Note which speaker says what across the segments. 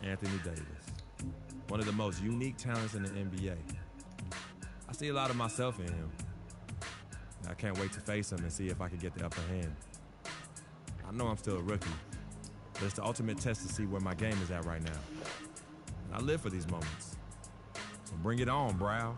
Speaker 1: Anthony Davis, one of the most unique talents in the NBA. I see a lot of myself in him. I can't wait to face him and see if I can get the upper hand. I know I'm still a rookie, but it's the ultimate test to see where my game is at right now. And I live for these moments. So bring it on, Brow.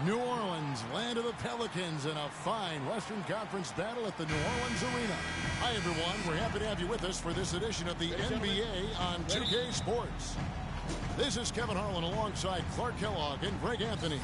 Speaker 2: New Orleans, land of the Pelicans, in a fine Western Conference battle at the New Orleans Arena. Hi, everyone. We're happy to have you with us for this edition of the NBA on 2K Sports. This is Kevin Harlan alongside Clark Kellogg and Greg Anthony.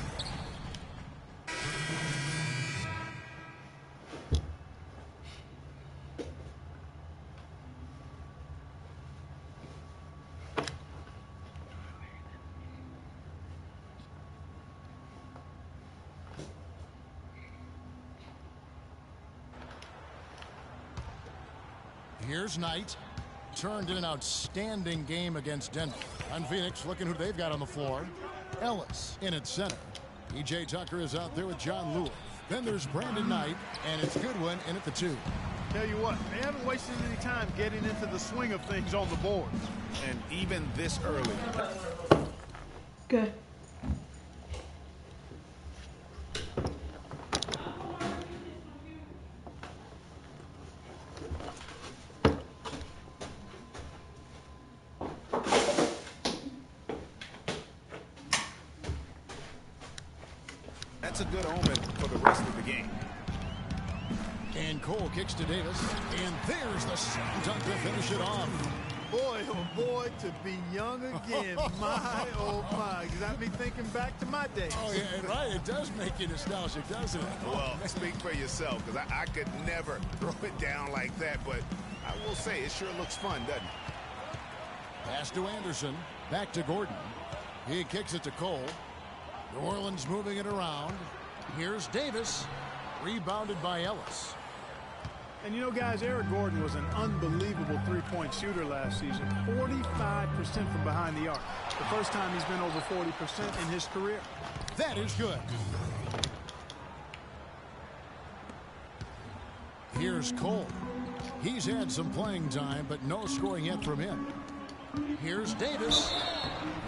Speaker 2: Here's Knight. Turned in an outstanding game against Denver. On Phoenix, looking who they've got on the floor. Ellis in at center. E.J. Tucker is out there with John Lewis. Then there's Brandon Knight, and it's Goodwin in at the 2.
Speaker 3: Tell you what, they haven't wasted any time getting into the swing of things on the board.
Speaker 4: And even this early.
Speaker 5: Good.
Speaker 4: That's a good omen for the rest of the game.
Speaker 2: And Cole kicks to Davis. And there's the slam dunk to finish it off.
Speaker 3: Boy, oh boy, to be young again. My, oh my. Got me thinking back to my days.
Speaker 2: Oh, yeah, right. It does make you nostalgic, doesn't it?
Speaker 4: Well, speak for yourself, because I could never throw it down like that. But I will say, it sure looks fun, doesn't it?
Speaker 2: Pass to Anderson. Back to Gordon. He kicks it to Cole. New Orleans moving it around. Here's Davis. Rebounded by Ellis.
Speaker 3: And you know, guys, Eric Gordon was an unbelievable three-point shooter last season. 45% from behind the arc. The first time he's been over 40% in his career.
Speaker 2: That is good. Here's Cole. He's had some playing time, but no scoring yet from him. Here's Davis.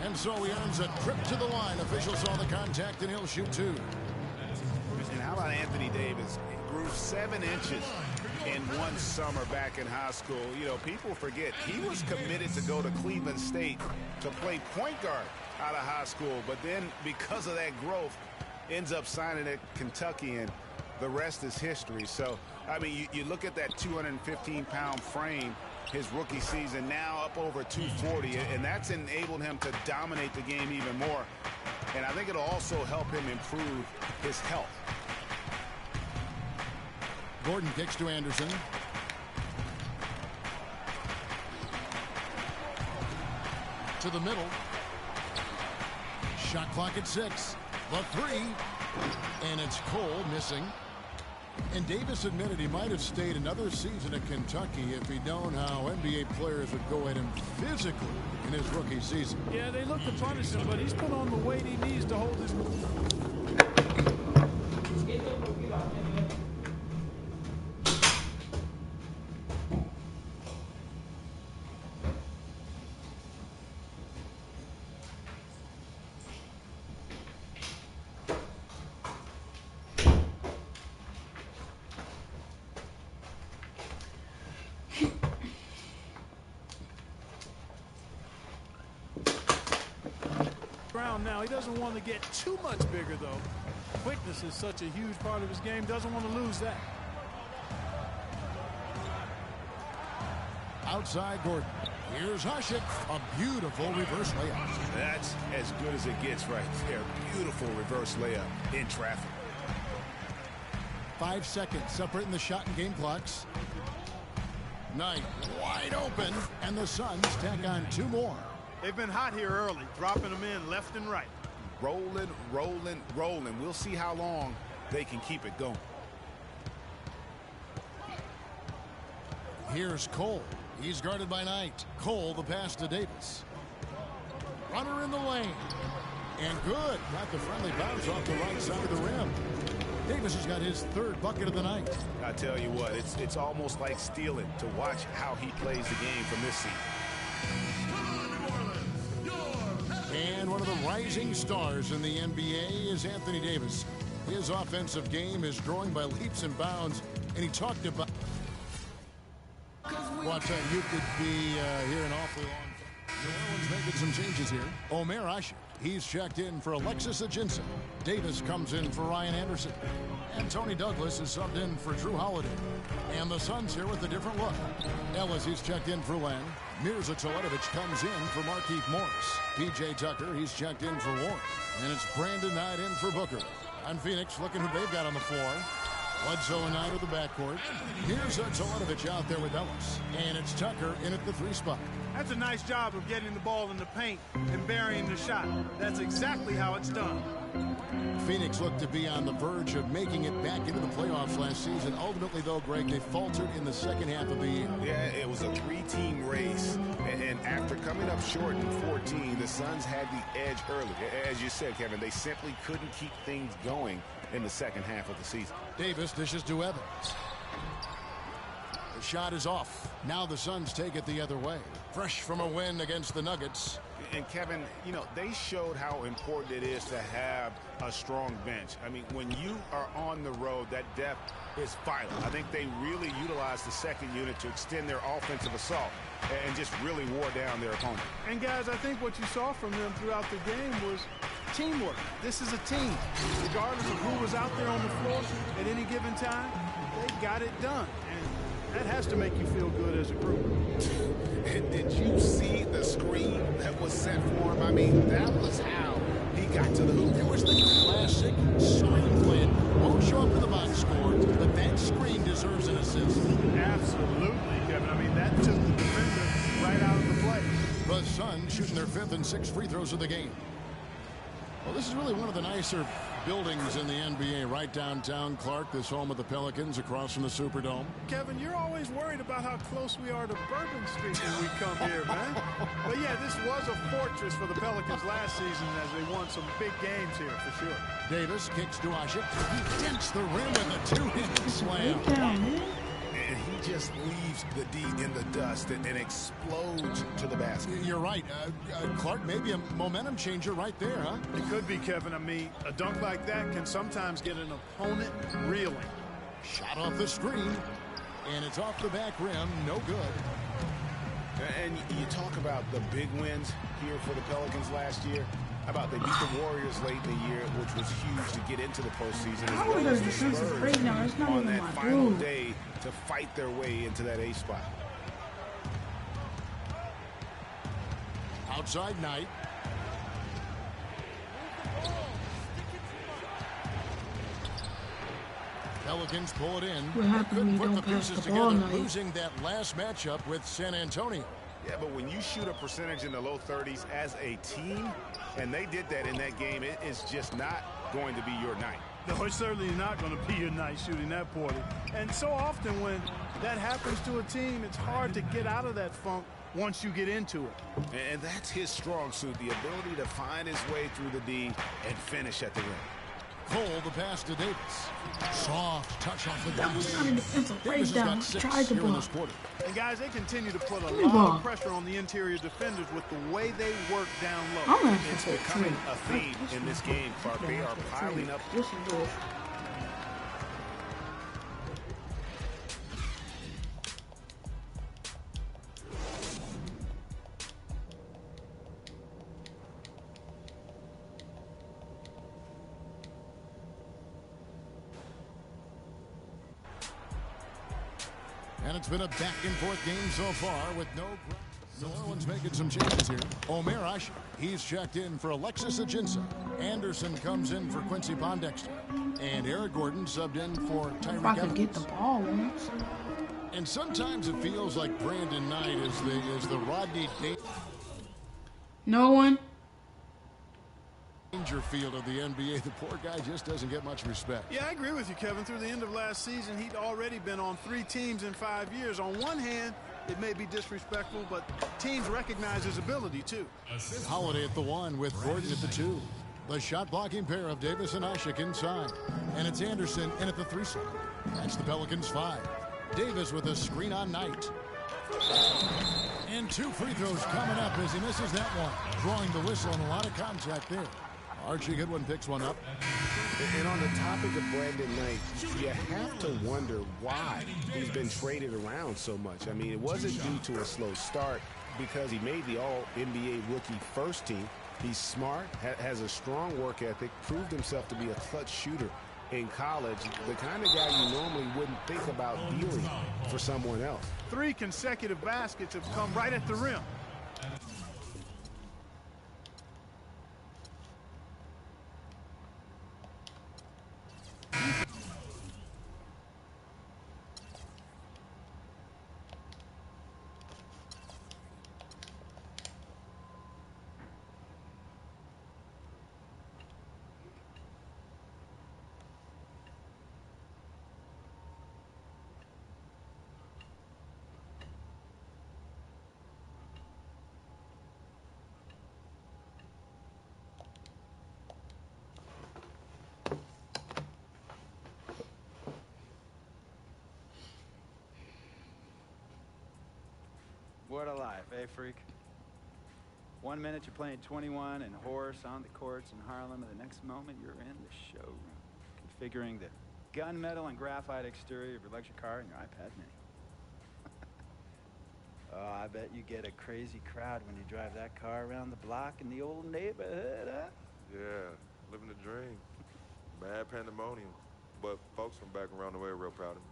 Speaker 2: And so he earns a trip to the line. Officials saw the contact, and he'll shoot 2.
Speaker 4: And how about Anthony Davis? He grew 7 inches in one summer back in high school. You know, people forget he was committed to go to Cleveland State to play point guard out of high school. But then because of that growth, ends up signing at Kentucky, and the rest is history. So, I mean, you look at that 215-pound frame his rookie season, now up over 240, and that's enabled him to dominate the game even more. And I think it'll also help him improve his health.
Speaker 2: Gordon kicks to Anderson. To the middle. Shot clock at 6. The 3. And it's Cole missing. And Davis admitted he might have stayed another season at Kentucky if he'd known how NBA players would go at him physically in his rookie season.
Speaker 3: Yeah, they look to punish him, but he's put on the weight he needs to hold his... Now, he doesn't want to get too much bigger, though. Quickness is such a huge part of his game. Doesn't want to lose that.
Speaker 2: Outside Gordon. Here's Hasek. A beautiful reverse layup.
Speaker 4: That's as good as it gets right there. Beautiful reverse layup in traffic.
Speaker 2: 5 seconds separating the shot and game clocks. Knight wide open, and the Suns tack on 2 more.
Speaker 3: They've been hot here early, dropping them in left and right.
Speaker 4: Rolling, rolling, rolling. We'll see how long they can keep it going.
Speaker 2: Here's Cole. He's guarded by Knight. Cole, the pass to Davis. Runner in the lane. And good. Got the friendly bounce off the right side of the rim. Davis has got his 3rd bucket of the night.
Speaker 4: I tell you what, it's almost like stealing to watch how he plays the game from this seat.
Speaker 2: And one of the rising stars in the NBA is Anthony Davis. His offensive game is growing by leaps and bounds, and he talked about what you could be here an awfully long time. New Orleans making some changes here. Omer Asher, he's checked in for Alexis Ajinça. Davis comes in for Ryan Anderson. And Tony Douglas is subbed in for Drew Holiday. And the Suns here with a different look. Ellis, he's checked in for Len. Mirza Teletovic comes in for Markieff Morris. P.J. Tucker, he's checked in for Warren. And it's Brandon Knight in for Booker. On Phoenix, looking who they've got on the floor. Bledsoe and Knight of the backcourt. Mirza Teletovic out there with Ellis. And it's Tucker in at the 3 spot.
Speaker 3: That's a nice job of getting the ball in the paint and burying the shot. That's exactly how it's done.
Speaker 2: Phoenix looked to be on the verge of making it back into the playoffs last season. Ultimately, though, Greg, they faltered in the second half of the year.
Speaker 4: Yeah, it was a 3-team race. And after coming up short in 14, the Suns had the edge early. As you said, Kevin, they simply couldn't keep things going in the second half of the season.
Speaker 2: Davis dishes to Evans. The shot is off. Now the Suns take it the other way. Fresh from a win against the Nuggets.
Speaker 4: And Kevin, you know, they showed how important it is to have a strong bench. I mean, when you are on the road, that depth is vital. I think they really utilized the second unit to extend their offensive assault and just really wore down their opponent.
Speaker 3: And guys, I think what you saw from them throughout the game was teamwork. This is a team. Regardless of who was out there on the floor at any given time, they got it done. And that has to make you feel good as a group.
Speaker 4: And did you see the screen that was set for him? I mean, that was how he got to the hoop.
Speaker 2: It was the classic sign play. Won't show up in the box score, but that screen deserves an assist.
Speaker 3: Absolutely, Kevin. I mean, that took the defender right out of the play.
Speaker 2: The Suns shooting their 5th and 6th free throws of the game. Well, this is really one of the nicer buildings in the NBA, right downtown Clark, this home of the Pelicans across from the Superdome.
Speaker 3: Kevin, you're always worried about how close we are to Bourbon Street when we come here, man. But yeah, this was a fortress for the Pelicans last season as they won some big games here for sure.
Speaker 2: Davis kicks to Asher. He dents the rim with a 2-handed slam.
Speaker 4: And he just leaves the D in the dust and explodes to the basket.
Speaker 2: You're right. Clark, maybe a momentum changer right there, huh?
Speaker 3: It could be, Kevin. I mean, a dunk like that can sometimes get an opponent reeling.
Speaker 2: Shot off the screen, and it's off the back rim. No good.
Speaker 4: And you talk about the big wins here for the Pelicans last year. How about they beat the Warriors late in the year, which was huge to get into the postseason, as well as the Spurs on that final day to fight their way into that 8th spot.
Speaker 2: Outside Knight. Pelicans pull it in.
Speaker 5: What happened when you don't pass the ball, Knight?
Speaker 2: Losing that last matchup with San Antonio.
Speaker 4: Yeah, but when you shoot a percentage in the low 30s as a team, and they did that in that game, it is just not going to be your night.
Speaker 3: No, it's certainly not going to be your night shooting that poorly. And so often when that happens to a team, it's hard to get out of that funk once you get into it.
Speaker 4: And that's his strong suit, the ability to find his way through the D and finish at the rim.
Speaker 2: Cole, the pass to Davis. Soft touch off the glass.
Speaker 5: That was not a defensive breakdown. Tried to block.
Speaker 3: And guys, they continue to put a lot of pressure on the interior defenders with the way they work down low.
Speaker 4: It's becoming a theme in this game, Clark. They are piling up.
Speaker 2: And it's been a back-and-forth game so far with no... New Orleans making some changes here. Omer Asher, he's checked in for Alexis Ajinça. Anderson comes in for Quincy Pondexter. And Eric Gordon subbed in for Tyreek Evans.
Speaker 5: If I could get the ball once.
Speaker 2: And sometimes it feels like Brandon Knight is the Rodney
Speaker 5: No one.
Speaker 2: Dangerfield of the NBA. The poor guy just doesn't get much respect.
Speaker 3: Yeah, I agree with you, Kevin. Through the end of last season, he'd already been on 3 teams in 5 years. On one hand, it may be disrespectful, but teams recognize his ability, too.
Speaker 2: Holiday at the 1 with Gordon at the 2. The shot-blocking pair of Davis and Ashik inside. And it's Anderson in at the 3 slot. That's the Pelicans 5. Davis with a screen on Knight. And 2 free throws coming up as he misses that one. Drawing the whistle and a lot of contact there. Archie Goodwin picks one up.
Speaker 4: And on the topic of Brandon Knight, you have to wonder why he's been traded around so much. I mean, it wasn't due to a slow start because he made the All-NBA rookie first team. He's smart, has a strong work ethic, proved himself to be a clutch shooter in college, the kind of guy you normally wouldn't think about dealing for someone else.
Speaker 3: 3 consecutive baskets have come right at the rim.
Speaker 6: What a life, eh, freak? 1 minute you're playing 21 and horse on the courts in Harlem, and the next moment you're in the showroom, configuring the gunmetal and graphite exterior of your luxury car and your iPad mini. Oh, I bet you get a crazy crowd when you drive that car around the block in the old neighborhood, huh?
Speaker 7: Yeah, living the dream. Mad pandemonium. But folks from back around the way are real proud of me.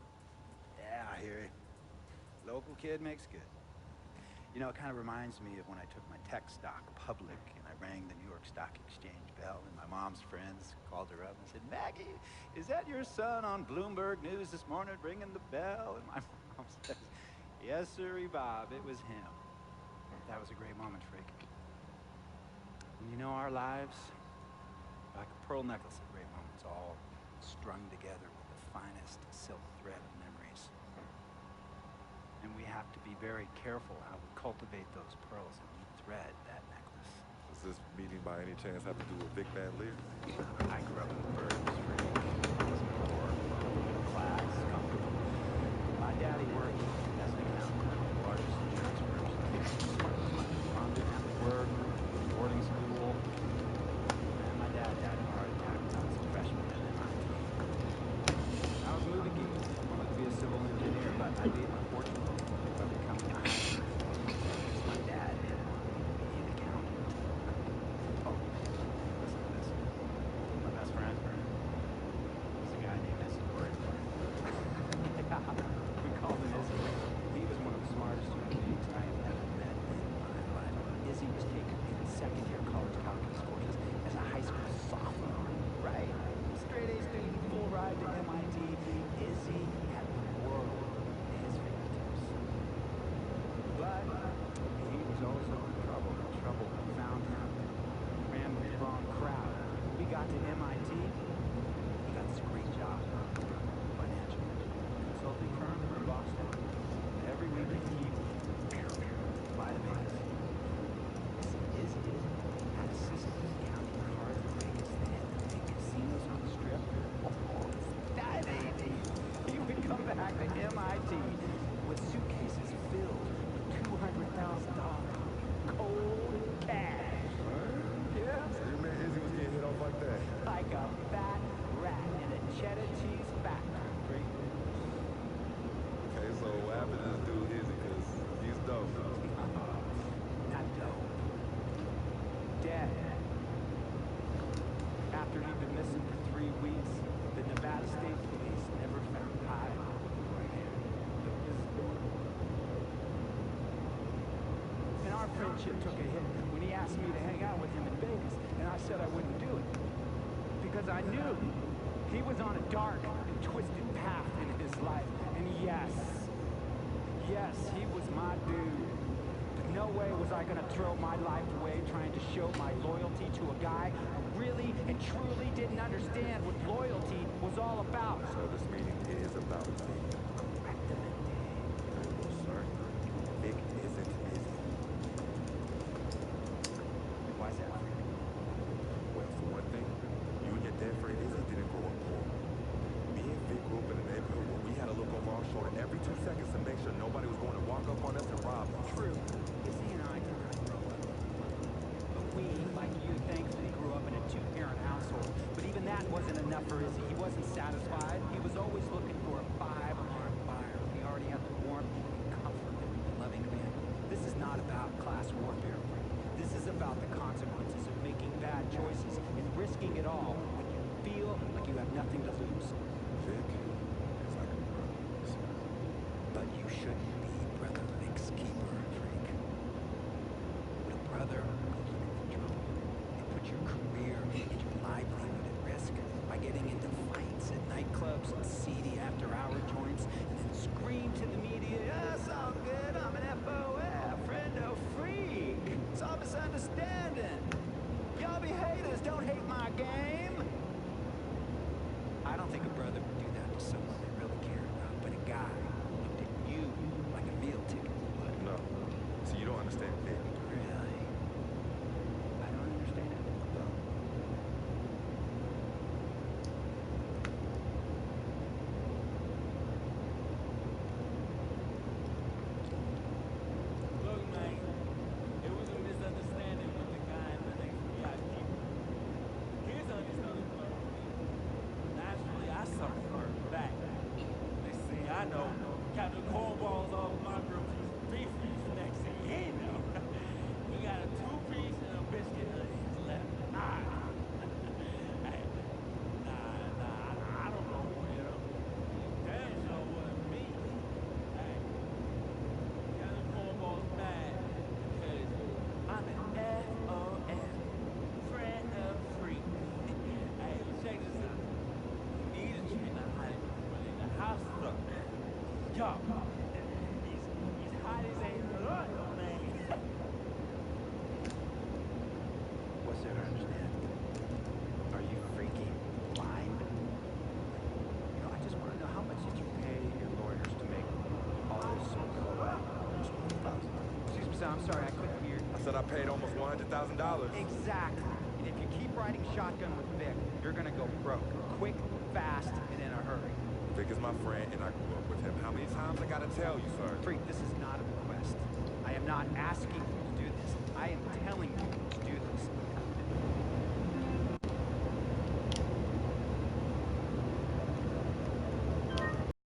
Speaker 6: Yeah, I hear you. Local kid makes good. You know, it kind of reminds me of when I took my tech stock public and I rang the New York Stock Exchange bell and my mom's friends called her up and said, "Maggie, is that your son on Bloomberg News this morning ringing the bell?" And my mom says, "Yes, sirree, Bob, it was him." That was a great moment, freak. And you know, our lives, like a pearl necklace of great moments, all strung together with the finest silk thread of memories. And we have to be very careful how we cultivate those pearls and we thread that necklace.
Speaker 7: Does this meeting by any chance have to do with Vic Van Leer?
Speaker 6: I grew up in the burbs, freak. I was poor, middle class, comfortable. My daddy worked as an accountant at the largest insurance firms. Smart as money. Mom didn't have to work, boarding school. And my dad died of a heart attack when I was a freshman at MIT. I was a movie geek. I wanted to be a civil engineer, but I made my fortune by becoming a high school. My dad didn't want me to be an accountant. Oh, listen to this. My best friend was a guy named Izzy. We called him Izzy. He was one of the smartest human beings I have ever met in my life. Izzy was taking second-year college calculus courses as a high school sophomore, right? Straight A student, full ride to MIT. Izzy had the world at his fingertips. But he was also in trouble. Trouble found him. Ran with the wrong crowd. We got to MIT. He got this great job. Financial consulting firm in Boston. Every week he buy the Vegas. Izzy had assistants counting cards in Vegas. They had the big casinos on the strip. That baby. He would come back to MIT with suitcases filled with $200,000 cold cash. Yeah.
Speaker 7: So your man Izzy was getting hit off like that?
Speaker 6: Like a fat rat in a cheddar cheese factory.
Speaker 7: Okay, so what happened to this dude Izzy? Because he's dope.
Speaker 6: Not dope. Dead. After he'd been missing for 3 weeks, the Nevada State Police never found hide or hair. And our friendship took a hit when he asked me to hang out with him in Vegas, and I said I wouldn't do it. Because I knew he was on a dark and twisted path in his life. And yes, Yes, he was my dude. But no way was I gonna throw my life away trying to show my loyalty to a guy who really and truly didn't understand what loyalty was all about.
Speaker 7: So this meeting is about Vic. Very well, sir. Vic isn't busy.
Speaker 6: Why is that?
Speaker 7: Well, for one thing, you and your dead friend Izzy didn't grow up poor. Me and Vic grew up in a neighborhood where we had to look over our shoulder every 2 seconds to make sure nobody was going to walk up on us and rob us.
Speaker 6: True. Izzy and I did not grow up. But we, like you, thankfully grew up in a two-parent household. But even that wasn't enough for Izzy. He wasn't satisfied. He was always looking for a 5-alarm fire. He already had the warmth and comfort of a loving family. This is not about class warfare. This is about the consequences of making bad choices and risking it all when you feel like you have nothing to lose.
Speaker 7: Vic is like a brother, sir.
Speaker 6: But you shouldn't be Brother Vic's keeper, freak. When a brother goes into trouble, you put your career and your livelihood at risk by getting into fights at nightclubs and seedy after-hour joints and then scream to the media, "Yeah, it's all good, I'm an FOF, friendo freak. It's all misunderstanding. Y'all be haters, don't hate my game." I don't think a brother would do that to someone they really cared about, but a guy who looked at you like a meal ticket would.
Speaker 7: No. So you don't understand Vic.
Speaker 6: Really? I don't understand it.
Speaker 7: No.
Speaker 8: Look, man, it was a misunderstanding with the guy in the next VIP. His understanding was naturally I suffered back. They say I know Captain Cornball's all my girls beef next thing you know. We got a 2-piece and a biscuit on his left eye. Hey, nah, I don't know what it is. Damn sure wasn't me. Hey. Captain Cornball's mad because I'm an FOF, friend of freak. Hey, check this out. We need a treat not hiding, but in the house stuff. Yo, he's hot as a nut, man.
Speaker 6: What's there to understand? Are you freaking blind? You know, I just want to know, how much did you pay your lawyers to make all this go away? Excuse me, sir, I'm sorry, I couldn't hear.
Speaker 7: I said I paid almost $100,000.
Speaker 6: Exactly. And if you keep riding shotgun with Vic, you're gonna go broke. Quick, fast, and in a hurry.
Speaker 7: Vic is my friend, and I grew up with him. How many times I gotta tell you, sir?
Speaker 6: Freak, this is not a request. I am not asking you to do this. I am telling you to do this.